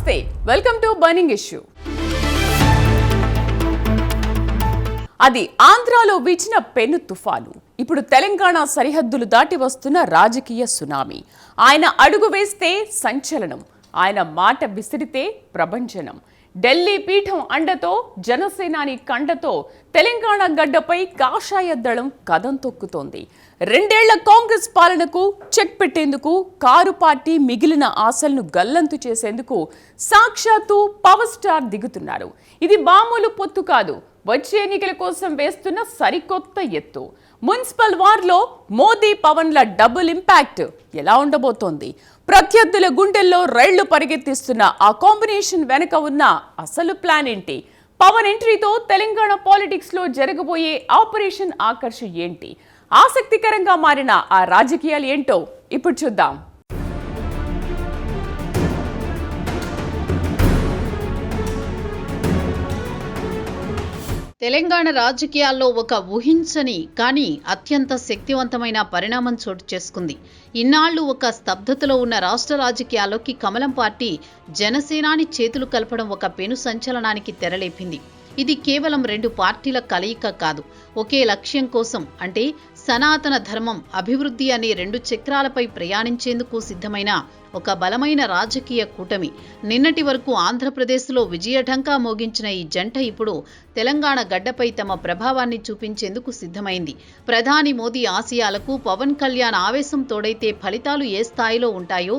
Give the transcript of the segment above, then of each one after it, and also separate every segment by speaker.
Speaker 1: నమస్తే, welcome to burning issue. అది ఆంధ్రాలో వీచిన పెను తుఫాను. ఇప్పుడు తెలంగాణ సరిహద్దులు దాటి వస్తున్న రాజకీయ సునామీ. ఆయన అడుగు వేస్తే సంచలనం, ఆయన మాట విసిరితే ప్రభంజనం. ఢిల్లీ పీఠం అండతో, జనసేనాని కండతో తెలంగాణ గడ్డపై కాషాయ దళం కదం తొక్కుతోంది. 2 ఏళ్ల కాంగ్రెస్ పాలనకు చెక్ పెట్టేందుకు, కారు పార్టీ మిగిలిన ఆశలను గల్లంతు చేసేందుకు సాక్షాత్తు పవర్ స్టార్ దిగుతున్నారు. ఇది మామూలు పొత్తు కాదు, వచ్చే ఎన్నికల కోసం వేస్తున్న సరికొత్త ఎత్తు. మున్సిపల్ వార్లో మోదీ పవన్ల డబుల్ ఇంపాక్ట్ ఎలా ఉండబోతోంది? ప్రత్యర్థుల గుండెల్లో రైళ్లు పరిగెత్తిస్తున్న ఆ కాంబినేషన్ వెనక ఉన్న అసలు ప్లాన్ ఏంటి? పవన్ ఎంట్రీతో తెలంగాణ పాలిటిక్స్ లో జరగబోయే ఆపరేషన్ ఆకర్ష్ ఏంటి? ఆసక్తికరంగా మారిన ఆ రాజకీయాలు ఏంటో ఇప్పుడు చూద్దాం.
Speaker 2: తెలంగాణ రాజకీయాల్లో ఒక ఊహించని కానీ అత్యంత శక్తివంతమైన పరిణామం చోటు చేసుకుంది. ఇన్నాళ్లు ఒక స్తబ్దతలో ఉన్న రాష్ట్ర రాజకీయాల్లోకి కమలం పార్టీ జనసేనాని చేతులు కలపడం ఒక పెను సంచలనానికి తెరలేపింది. ఇది కేవలం 2 పార్టీల కలయిక కాదు, ఒకే లక్ష్యం కోసం, అంటే సనాతన ధర్మం, అభివృద్ధి అనే 2 చక్రాలపై ప్రయాణించేందుకు సిద్ధమైన ఒక బలమైన రాజకీయ కూటమి. నిన్నటి వరకు ఆంధ్రప్రదేశ్లో విజయఢంకా మోగించిన ఈ జంట ఇప్పుడు తెలంగాణ గడ్డపై తమ ప్రభావాన్ని చూపించేందుకు సిద్ధమైంది. ప్రధాని మోదీ ఆశయాలకు పవన్ కళ్యాణ్ ఆవేశం తోడైతే ఫలితాలు ఏ స్థాయిలో ఉంటాయో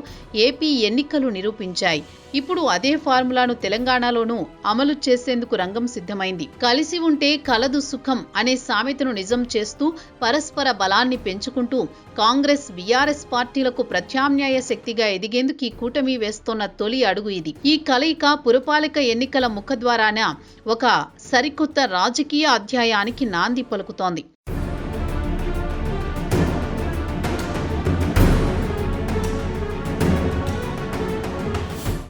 Speaker 2: ఏపీ ఎన్నికలు నిరూపించాయి. ఇప్పుడు అదే ఫార్ములాను తెలంగాణలోనూ అమలు చేసేందుకు రంగం సిద్ధమైంది. కలిసి ఉంటే కలదు సుఖం అనే సామెతను నిజం చేస్తూ పరస్పర బలాన్ని పెంచుకుంటూ కాంగ్రెస్, బీఆర్ఎస్ పార్టీలకు ప్రత్యామ్నాయ శక్తిగా ఎదిగేందుకు ఈ కూటమి వేస్తోన్న తొలి అడుగు ఇది. ఈ కలయిక పురపాలిక ఎన్నికల ముఖద్వారాన ఒక సరికొత్త రాజకీయ అధ్యాయానికి నాంది పలుకుతోంది.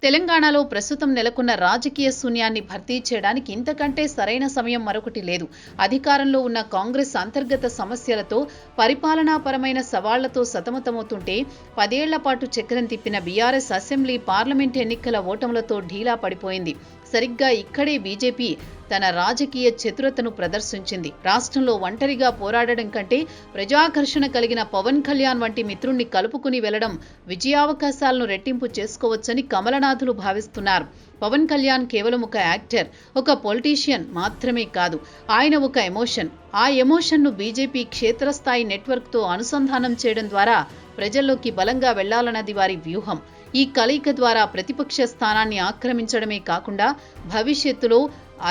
Speaker 2: తెలంగాణలో ప్రస్తుతం నెలకొన్న రాజకీయ శూన్యాన్ని భర్తీ చేయడానికి ఇంతకంటే సరైన సమయం మరొకటి లేదు. అధికారంలో ఉన్న కాంగ్రెస్ అంతర్గత సమస్యలతో, పరిపాలనాపరమైన సవాళ్లతో సతమతమవుతుంటే 10 ఏళ్ల పాటు చక్రం తిప్పిన బీఆర్ఎస్ అసెంబ్లీ, పార్లమెంట్ ఎన్నికల ఓటములతో ఢీలా పడిపోయింది. సరిగ్గా ఇక్కడే బీజేపీ తన రాజకీయ చతురతను ప్రదర్శించింది. రాష్ట్రంలో ఒంటరిగా పోరాడడం కంటే ప్రజాకర్షణ కలిగిన పవన్ కళ్యాణ్ వంటి మిత్రుణ్ణి కలుపుకుని వెళ్లడం విజయావకాశాలను రెట్టింపు చేసుకోవచ్చని కమలనాథులు భావిస్తున్నారు. పవన్ కళ్యాణ్ కేవలం ఒక యాక్టర్, ఒక పొలిటీషియన్ మాత్రమే కాదు, ఆయన ఒక ఎమోషన్. ఆ ఎమోషన్ను బీజేపీ క్షేత్రస్థాయి నెట్వర్క్తో అనుసంధానం చేయడం ద్వారా ప్రజల్లోకి బలంగా వెళ్లాలన్నది వారి వ్యూహం. ఈ కలయిక ద్వారా ప్రతిపక్ష స్థానాన్ని ఆక్రమించడమే కాకుండా భవిష్యత్తులో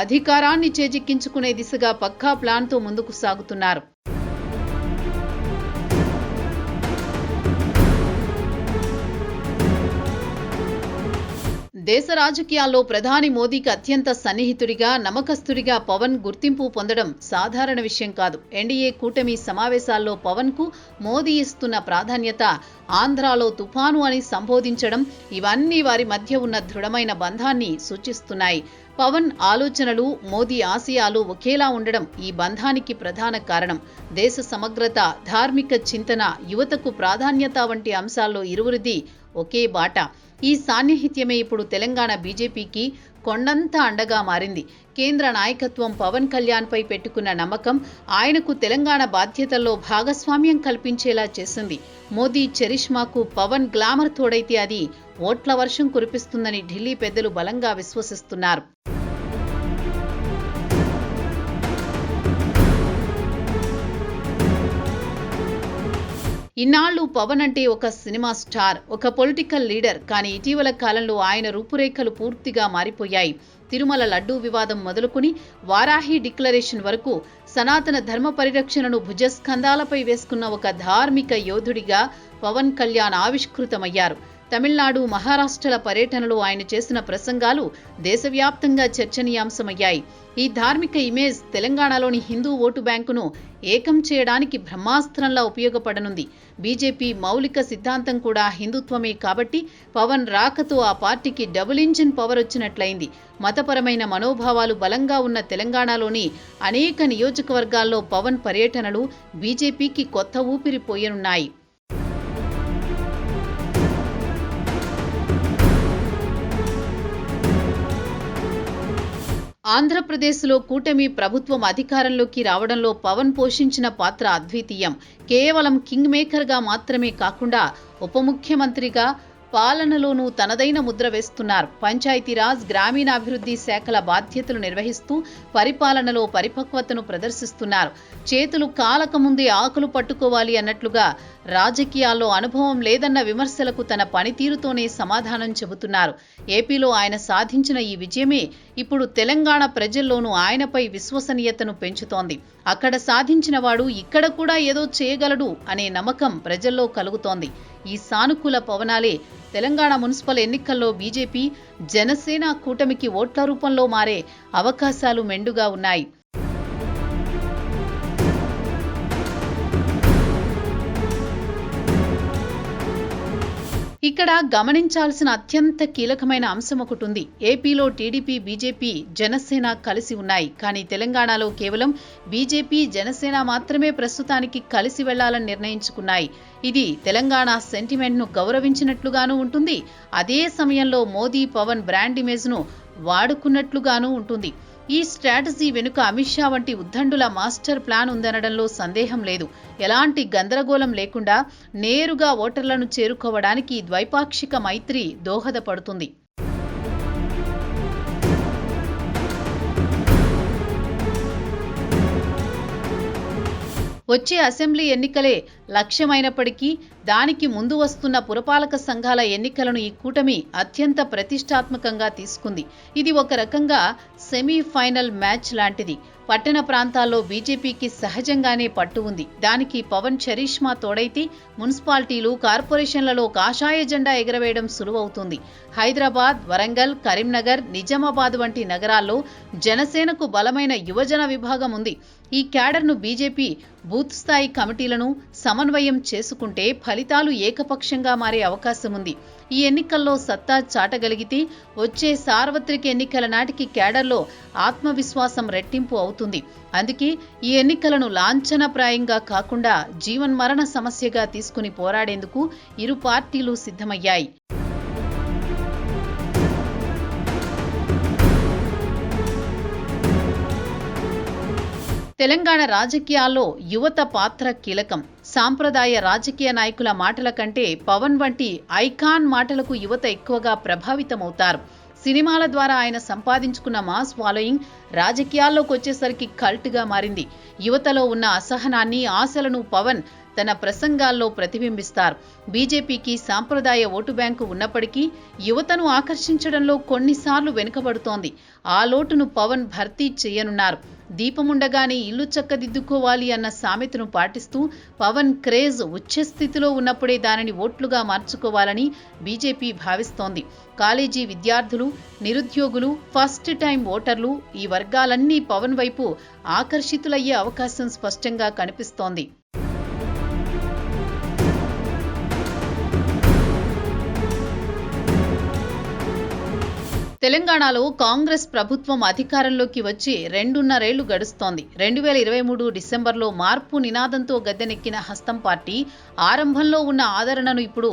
Speaker 2: అధికారాన్ని చేజిక్కించుకునే దిశగా పక్కా ప్లాన్తో ముందుకు సాగుతున్నారు. దేశ రాజకీయాల్లో ప్రధాని మోదీకి అత్యంత సన్నిహితుడిగా, నమ్మకస్తుడిగా పవన్ గుర్తింపు పొందడం సాధారణ విషయం కాదు. ఎన్డీఏ కూటమి సమావేశాల్లో పవన్ కు మోదీ ఇస్తున్న ప్రాధాన్యత, ఆంధ్రాలో తుఫాను అని సంబోధించడం, ఇవన్నీ వారి మధ్య ఉన్న దృఢమైన బంధాన్ని సూచిస్తున్నాయి. పవన్ ఆలోచనలు, మోదీ ఆశయాలు ఒకేలా ఉండడం ఈ బంధానికి ప్రధాన కారణం. దేశ సమగ్రత, ధార్మిక చింతన, యువతకు ప్రాధాన్యత వంటి అంశాల్లో ఇరువురిది ఒకే బాట. ఈ సాన్నిహిత్యమే ఇప్పుడు తెలంగాణ బీజేపీకి కొండంత అండగా మారింది. కేంద్ర నాయకత్వం పవన్ కళ్యాణ్ పై పెట్టుకున్న నమ్మకం ఆయనకు తెలంగాణ బాధ్యతల్లో భాగస్వామ్యం కల్పించేలా చేసింది. మోదీ చరిష్మాకు పవన్ గ్లామర్ తోడైతే అది ఓట్ల వర్షం కురిపిస్తుందని ఢిల్లీ పెద్దలు బలంగా విశ్వసిస్తున్నారు. ఇన్నాళ్లు పవన్ అంటే ఒక సినిమా స్టార్, ఒక పొలిటికల్ లీడర్. కానీ ఇటీవల కాలంలో ఆయన రూపురేఖలు పూర్తిగా మారిపోయాయి. తిరుమల లడ్డూ వివాదం మొదలుకుని వారాహి డిక్లరేషన్ వరకు సనాతన ధర్మ పరిరక్షణను భుజస్కంధాలపై వేసుకున్న ఒక ధార్మిక యోధుడిగా పవన్ కళ్యాణ్ ఆవిష్కృతమయ్యారు. తమిళనాడు, మహారాష్ట్రల పర్యటనలో ఆయన చేసిన ప్రసంగాలు దేశవ్యాప్తంగా చర్చనీయాంశమయ్యాయి. ఈ ధార్మిక ఇమేజ్ తెలంగాణలోని హిందూ ఓటు బ్యాంకును ఏకం చేయడానికి బ్రహ్మాస్త్రంలా ఉపయోగపడనుంది. బీజేపీ మౌలిక సిద్ధాంతం కూడా హిందుత్వమే కాబట్టి పవన్ రాకతో ఆ పార్టీకి డబుల్ ఇంజిన్ పవర్ వచ్చినట్లయింది. మతపరమైన మనోభావాలు బలంగా ఉన్న తెలంగాణలోని అనేక నియోజకవర్గాల్లో పవన్ పర్యటనలు బీజేపీకి కొత్త ఊపిరి పోయనున్నాయి. ఆంధ్రప్రదేశ్లో కూటమి ప్రభుత్వం అధికారంలోకి రావడంలో పవన్ పోషించిన పాత్ర అద్వితీయం. కేవలం కింగ్ మేకర్గా మాత్రమే కాకుండా ఉప ముఖ్యమంత్రిగా పాలనలోనూ తనదైన ముద్ర వేస్తున్నారు. పంచాయతీరాజ్, గ్రామీణాభివృద్ధి శాఖల బాధ్యతలు నిర్వహిస్తూ పరిపాలనలో పరిపక్వతను ప్రదర్శిస్తున్నారు. చేతులు కాలకముందే ఆకులు పట్టుకోవాలి అన్నట్లుగా రాజకీయాల్లో అనుభవం లేదన్న విమర్శలకు తన పనితీరుతోనే సమాధానం చెబుతున్నారు. ఏపీలో ఆయన సాధించిన ఈ విజయమే ఇప్పుడు తెలంగాణ ప్రజల్లోనూ ఆయనపై విశ్వసనీయతను పెంచుతోంది. అక్కడ సాధించిన వాడు ఇక్కడ కూడా ఏదో చేయగలడు అనే నమ్మకం ప్రజల్లో కలుగుతోంది. ఈ సానుకూల పవనాలే తెలంగాణ మున్సిపల్ ఎన్నికల్లో బీజేపీ, జనసేన కూటమికి ఓట్ల రూపంలో మారే అవకాశాలు మెండుగా ఉన్నాయి. ఇక్కడ గమనించాల్సిన అత్యంత కీలకమైన అంశం ఒకటి ఉంది. ఏపీలో టీడీపీ, బీజేపీ, జనసేన కలిసి ఉన్నాయి. కానీ తెలంగాణలో కేవలం బీజేపీ, జనసేన మాత్రమే ప్రస్తుతానికి కలిసి వెళ్లాలని నిర్ణయించుకున్నాయి. ఇది తెలంగాణ సెంటిమెంట్ను గౌరవించినట్లుగానూ ఉంటుంది. అదే సమయంలో మోదీ, పవన్ బ్రాండ్ ఇమేజ్ను వాడుకున్నట్లుగానూ ఉంటుంది. ఈ స్ట్రాటజీ వెనుక అమిత్ షా వంటి ఉద్దండుల మాస్టర్ ప్లాన్ ఉందనడంలో సందేహం లేదు. ఎలాంటి గందరగోళం లేకుండా నేరుగా ఓటర్లను చేరుకోవడానికి ద్వైపాక్షిక మైత్రి దోహదపడుతుంది. వచ్చే అసెంబ్లీ ఎన్నికలే లక్ష్యమైనప్పటికీ దానికి ముందు వస్తున్న పురపాలక సంఘాల ఎన్నికలను ఈ కూటమి అత్యంత ప్రతిష్టాత్మకంగా తీసుకుంది. ఇది ఒక రకంగా సెమీఫైనల్ మ్యాచ్ లాంటిది. పట్టణ ప్రాంతాల్లో బీజేపీకి సహజంగానే పట్టు ఉంది. దానికి పవన్ చరిష్మా తోడైతే మున్సిపాలిటీలు, కార్పొరేషన్లలో కాషాయ జెండా ఎగరవేయడం సులువవుతుంది. హైదరాబాద్, వరంగల్, కరీంనగర్, నిజామాబాద్ వంటి నగరాల్లో జనసేనకు బలమైన యువజన విభాగం ఉంది. ఈ క్యాడర్ను బీజేపీ బూత్ స్థాయి కమిటీలను సమన్వయం చేసుకుంటే ఫలితాలు ఏకపక్షంగా మారే అవకాశం ఉంది. ఈ ఎన్నికల్లో సత్తా చాటగలిగితే వచ్చే సార్వత్రిక ఎన్నికల నాటికి క్యాడర్లో ఆత్మవిశ్వాసం రెట్టింపు అవుతుంది. అందుకే ఈ ఎన్నికలను లాంఛనప్రాయంగా కాకుండా జీవన్మరణ సమస్యగా తీసుకుని పోరాడేందుకు ఇరు పార్టీలు సిద్ధమయ్యాయి. తెలంగాణ రాజకీయాల్లో యువత పాత్ర కీలకం. సాంప్రదాయ రాజకీయ నాయకుల మాటల కంటే పవన్ వంటి ఐకాన్ మాటలకు యువత ఎక్కువగా ప్రభావితమవుతారు. సినిమాల ద్వారా ఆయన సంపాదించుకున్న మాస్ ఫాలోయింగ్ రాజకీయాల్లోకి వచ్చేసరికి కల్ట్గా మారింది. యువతలో ఉన్న అసహనాన్ని, ఆశలను పవన్ తన ప్రసంగాల్లో ప్రతిబింబిస్తారు. బీజేపీకి సాంప్రదాయ ఓటు బ్యాంకు ఉన్నప్పటికీ యువతను ఆకర్షించడంలో కొన్నిసార్లు వెనుకబడుతోంది. ఆ లోటును పవన్ భర్తీ చేయనున్నారు. దీపముండగానే ఇల్లు చక్కదిద్దుకోవాలి అన్న సామెతను పాటిస్తూ పవన్ క్రేజ్ ఉచ్చస్థితిలో ఉన్నప్పుడే దానిని ఓట్లుగా మార్చుకోవాలని బీజేపీ భావిస్తోంది. కాలేజీ విద్యార్థులు, నిరుద్యోగులు, ఫస్ట్ టైం ఓటర్లు ఈ వర్గాలన్నీ పవన్ వైపు ఆకర్షితులయ్యే అవకాశం స్పష్టంగా కనిపిస్తోంది. తెలంగాణలో కాంగ్రెస్ ప్రభుత్వం అధికారంలోకి వచ్చి 2.5 ఏళ్లు గడుస్తోంది. 2023 డిసెంబర్లో మార్పు నినాదంతో గద్దెనెక్కిన హస్తం పార్టీ ఆరంభంలో ఉన్న ఆదరణను ఇప్పుడు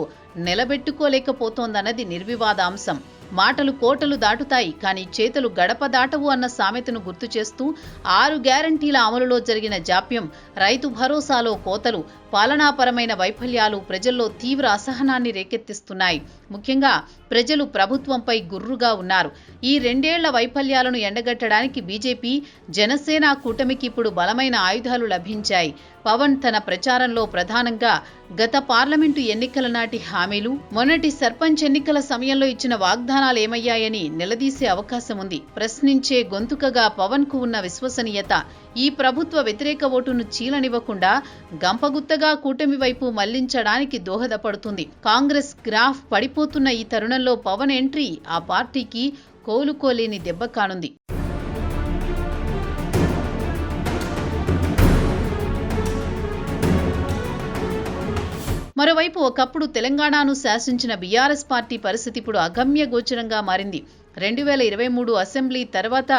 Speaker 2: నిలబెట్టుకోలేకపోతోందన్నది నిర్వివాదాంశం. మాటలు కోటలు దాటుతాయి, కానీ చేతులు గడప దాటవు అన్న సామెతను గుర్తు చేస్తూ 6 గ్యారంటీల అమలులో జరిగిన జాప్యం, రైతు భరోసాలో కోతలు, పాలనాపరమైన వైఫల్యాలు ప్రజల్లో తీవ్ర అసహనాన్ని రేకెత్తిస్తున్నాయి. ముఖ్యంగా ప్రజలు ప్రభుత్వంపై గుర్రుగా ఉన్నారు. ఈ 2 ఏళ్ల వైఫల్యాలను ఎండగట్టడానికి బీజేపీ, జనసేన కూటమికి ఇప్పుడు బలమైన ఆయుధాలు లభించాయి. పవన్ తన ప్రచారంలో ప్రధానంగా గత పార్లమెంటు ఎన్నికల నాటి హామీలు, మొన్నటి సర్పంచ్ ఎన్నికల సమయంలో ఇచ్చిన వాగ్దానాలు ఏమయ్యాయని నిలదీసే అవకాశం ఉంది. ప్రశ్నించే గొంతుకగా పవన్ కు ఉన్న విశ్వసనీయత ఈ ప్రభుత్వ వ్యతిరేక ఓటును చీలనివ్వకుండా గంపగుత్తగా కూటమి వైపు మళ్లించడానికి దోహదపడుతుంది. కాంగ్రెస్ గ్రాఫ్ పడిపోతున్న ఈ తరుణంలో పవన్ ఎంట్రీ ఆ పార్టీకి కోలుకోలేని దెబ్బ కానుంది. మరోవైపు ఒకప్పుడు తెలంగాణను శాసించిన బీఆర్ఎస్ పార్టీ పరిస్థితి ఇప్పుడు అగమ్య గోచరంగా మారింది. 2023 అసెంబ్లీ తర్వాత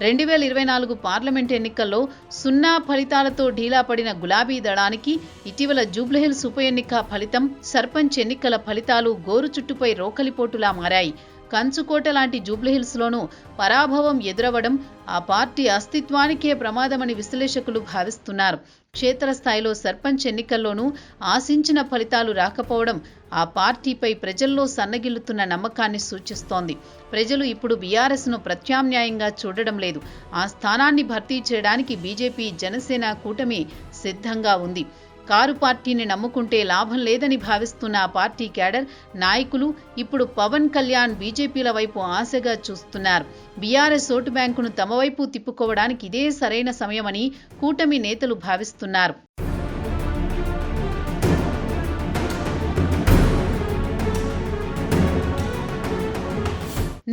Speaker 2: 2024 పార్లమెంట్ ఎన్నికల్లో 0 ఫలితాలతో ఢీలా పడిన గులాబీ దళానికి ఇటీవల జూబ్లీహిల్స్ ఉప ఎన్నిక ఫలితం, సర్పంచ్ ఎన్నికల ఫలితాలు గోరు చుట్టుపై రోకలిపోటులా మారాయి. కంచుకోట లాంటి జూబ్లీహిల్స్లోనూ పరాభవం ఎదురవ్వడం ఆ పార్టీ అస్తిత్వానికే ప్రమాదమని విశ్లేషకులు భావిస్తున్నారు. క్షేత్రస్థాయిలో సర్పంచ్ ఎన్నికల్లోనూ ఆశించిన ఫలితాలు రాకపోవడం ఆ పార్టీపై ప్రజల్లో సన్నగిల్లుతున్న నమ్మకాన్ని సూచిస్తోంది. ప్రజలు ఇప్పుడు బీఆర్ఎస్ను ప్రత్యామ్నాయంగా చూడడం లేదు. ఆ స్థానాన్ని భర్తీ చేయడానికి బీజేపీ, జనసేన కూటమి సిద్ధంగా ఉంది. కారు పార్టీని నమ్ముకుంటే లాభం లేదని భావిస్తున్న ఆ పార్టీ క్యాడర్ నాయకులు ఇప్పుడు పవన్ కళ్యాణ్, బీజేపీల వైపు ఆశగా చూస్తున్నారు. బీఆర్ఎస్ ఓటు బ్యాంకును తమ వైపు తిప్పుకోవడానికి ఇదే సరైన సమయమని కూటమి నేతలు భావిస్తున్నారు.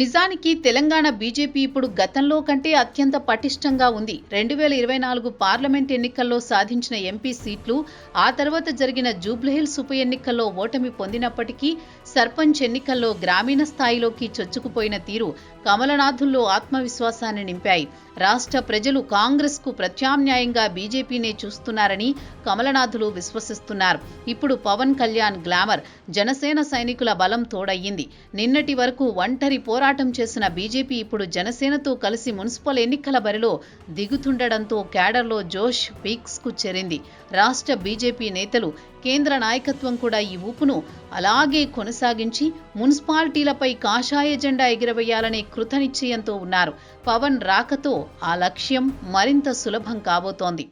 Speaker 2: నిజానికి తెలంగాణ బీజేపీ ఇప్పుడు గతంలో కంటే అత్యంత పటిష్టంగా ఉంది. 2024 పార్లమెంట్ ఎన్నికల్లో సాధించిన ఎంపీ సీట్లు, ఆ తర్వాత జరిగిన జూబ్లీహిల్స్ ఉప ఎన్నికల్లో ఓటమి పొందినప్పటికీ సర్పంచ్ ఎన్నికల్లో గ్రామీణ స్థాయిలోకి చొచ్చుకుపోయిన తీరు కమలనాథుల్లో ఆత్మవిశ్వాసాన్ని నింపాయి. రాష్ట్ర ప్రజలు కాంగ్రెస్కు ప్రత్యామ్నాయంగా బీజేపీనే చూస్తున్నారని కమలనాథులు విశ్వసిస్తున్నారు. ఇప్పుడు పవన్ కళ్యాణ్ గ్లామర్, జనసేన సైనికుల బలం తోడయ్యింది. నిన్నటి వరకు ఒంటరి పోరాటం చేసిన బీజేపీ ఇప్పుడు జనసేనతో కలిసి మున్సిపల్ ఎన్నికల బరిలో దిగుతుండడంతో క్యాడర్లో జోష్ పీక్స్కు చేరింది. రాష్ట్ర బీజేపీ నేతలు, కేంద్ర నాయకత్వం కూడా ఈ ఊపును అలాగే కొనసాగించి మున్సిపాలిటీలపై కాషాయ జెండా ఎగిరవేయాలనే కృతనిశ్చయంతో ఉన్నారు. పవన్ రాకతో ఆ లక్ష్యం మరింత సులభం కాబోతోంది.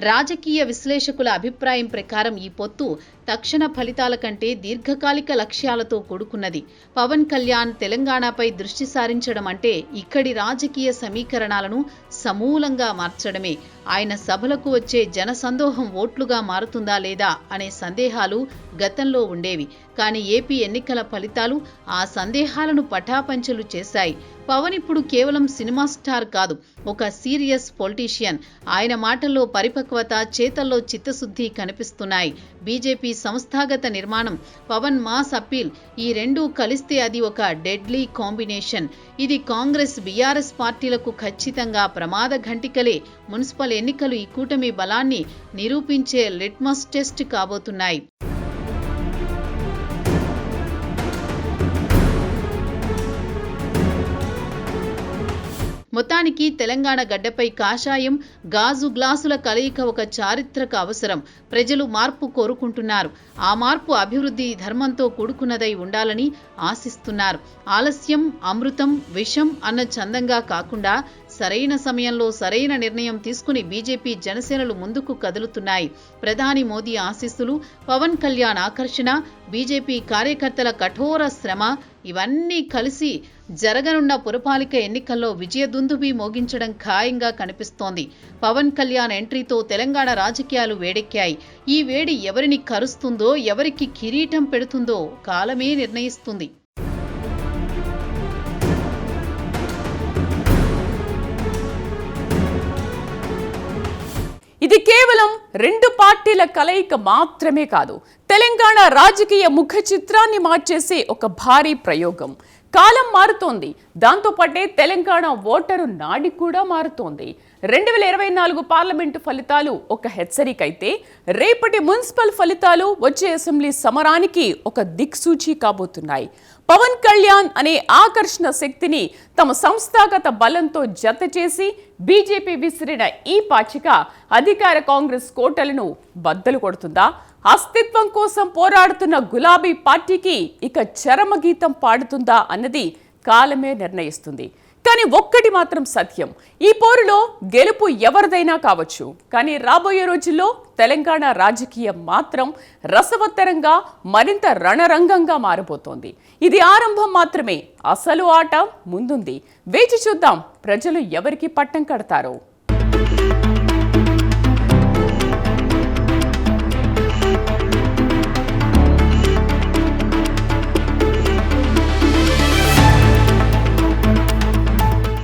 Speaker 2: రాజకీయ విశ్లేషకుల అభిప్రాయం ప్రకారం ఈ పొత్తు తక్షణ ఫలితాల కంటే దీర్ఘకాలిక లక్ష్యాలతో కూడుకున్నది. పవన్ కళ్యాణ్ తెలంగాణపై దృష్టి సారించడం అంటే ఇక్కడి రాజకీయ సమీకరణాలను సమూలంగా మార్చడమే. ఆయన సభలకు వచ్చే జనసందోహం ఓట్లుగా మారుతుందా లేదా అనే సందేహాలు గతంలో ఉండేవి. కానీ ఏపీ ఎన్నికల ఫలితాలు ఆ సందేహాలను పటాపంచలు చేశాయి. పవన్ ఇప్పుడు కేవలం సినిమా స్టార్ కాదు, ఒక సీరియస్ పొలిటీషియన్. ఆయన మాటల్లో పరిపక్వత, చేతల్లో చిత్తశుద్ధి కనిపిస్తున్నాయి. బీజేపీ సంస్థాగత నిర్మాణం, పవన్ మాస్ అప్పీల్, ఈ రెండూ కలిస్తే అది ఒక డెడ్లీ కాంబినేషన్. ఇది కాంగ్రెస్, బీఆర్ఎస్ పార్టీలకు ఖచ్చితంగా ప్రమాద ఘంటికలే. మున్సిపల్ ఎన్నికలు ఈ కూటమి బలాన్ని నిరూపించే లిట్మస్ టెస్ట్ కాబోతున్నాయి. మొత్తానికి తెలంగాణ గడ్డపై కాషాయం, గాజు గ్లాసుల కలయిక ఒక చారిత్రక అవసరం. ప్రజలు మార్పు కోరుకుంటున్నారు. ఆ మార్పు అభివృద్ధి, ధర్మంతో కూడుకున్నదై ఉండాలని ఆశిస్తున్నారు. ఆలస్యం అమృతం, విషం అన్న చందంగా కాకుండా సరైన సమయంలో సరైన నిర్ణయం తీసుకుని బీజేపీ, జనసేనలు ముందుకు కదులుతున్నాయి. ప్రధాని మోదీ ఆశీస్సులు, పవన్ కళ్యాణ్ ఆకర్షణ, బీజేపీ కార్యకర్తల కఠోర శ్రమ ఇవన్నీ కలిసి జరగనున్న పురపాలిక ఎన్నికల్లో విజయదుందుబి మోగించడం ఖాయంగా కనిపిస్తోంది. పవన్ కళ్యాణ్ ఎంట్రీతో తెలంగాణ రాజకీయాలు వేడెక్కాయి. ఈ వేడి ఎవరిని కరుస్తుందో, ఎవరికి కిరీటం పెడుతుందో కాలమే నిర్ణయిస్తుంది.
Speaker 1: ఇది కేవలం రెండు పార్టీల కలయిక మాత్రమే కాదు, తెలంగాణ రాజకీయ ముఖ చిత్రాన్ని మార్చేసే ఒక భారీ ప్రయోగం. కాలం మారుతోంది, దాంతోపాటే తెలంగాణ ఓటరు నాడి కూడా మారుతోంది. 2024 పార్లమెంటు ఫలితాలు ఒక హెచ్చరిక అయితే, రేపటి మున్సిపల్ ఫలితాలు వచ్చే అసెంబ్లీ సమరానికి ఒక దిక్సూచి కాబోతున్నాయి. పవన్ కళ్యాణ్ అనే ఆకర్షణ శక్తిని తమ సంస్థాగత బలంతో జత చేసి బీజేపీ విసిరిన ఈ పాచిక అధికార కాంగ్రెస్ కోటలను బద్దలు కొడుతుందా? అస్తిత్వం కోసం పోరాడుతున్న గులాబీ పార్టీకి ఇక చరమగీతం పాడుతుందా అన్నది కాలమే నిర్ణయిస్తుంది. కానీ ఒక్కటి మాత్రం సత్యం, ఈ పోరులో గెలుపు ఎవరిదైనా కావచ్చు, కానీ రాబోయే రోజుల్లో తెలంగాణ రాజకీయం మాత్రం రసవత్తరంగా, మరింత రణరంగంగా మారబోతోంది. ఇది ఆరంభం మాత్రమే, అసలు ఆట ముందుంది. వేచి చూద్దాం ప్రజలు ఎవరికి పట్టం కడతారో.